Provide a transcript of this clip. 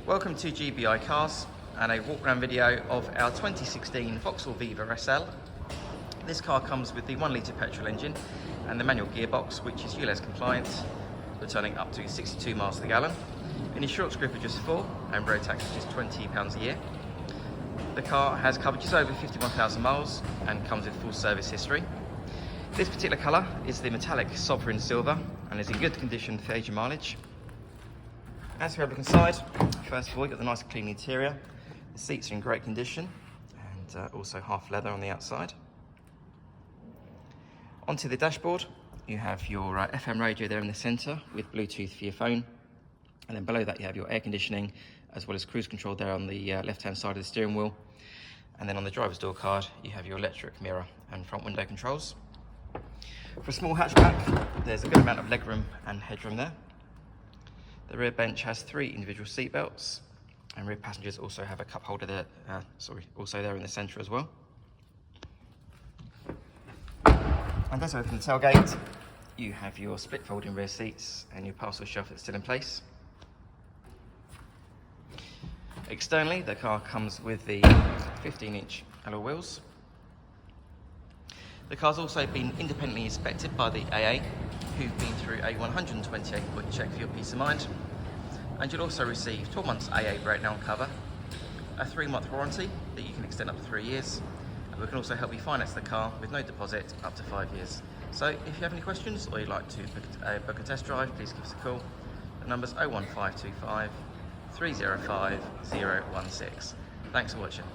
Welcome to GBI Cars and a walk around video of our 2016 Vauxhall Viva SL. This car comes with the 1 litre petrol engine and the manual gearbox, which is ULEZ compliant, returning up to 62 miles to the gallon. An insurance group of just 4 and road tax of just £20 a year. The car has covered just over 51,000 miles and comes with full service history. This particular colour is the metallic sovereign silver and is in good condition for age and mileage. As we have a look inside, first of all, you've got the nice clean interior. The seats are in great condition and also half leather on the outside. Onto the dashboard, you have your FM radio there in the centre with Bluetooth for your phone. And then below that you have your air conditioning as well as cruise control there on the left-hand side of the steering wheel. And then on the driver's door card, you have your electric mirror and front window controls. For a small hatchback, there's a good amount of legroom and headroom there. The rear bench has 3 individual seat belts, and rear passengers also have a cup holder there, also there in the centre as well. And as we open the tailgate, you have your split folding rear seats and your parcel shelf that's still in place. Externally, the car comes with the 15-inch alloy wheels. The car's also been independently inspected by the AA, who've been through a 128-point check for your peace of mind. And you'll also receive 12 months AA breakdown cover, a 3-month warranty that you can extend up to 3 years, and we can also help you finance the car with no deposit up to 5 years. So if you have any questions or you'd like to book a test drive, please give us a call. The number's 01525 305 016. Thanks for watching.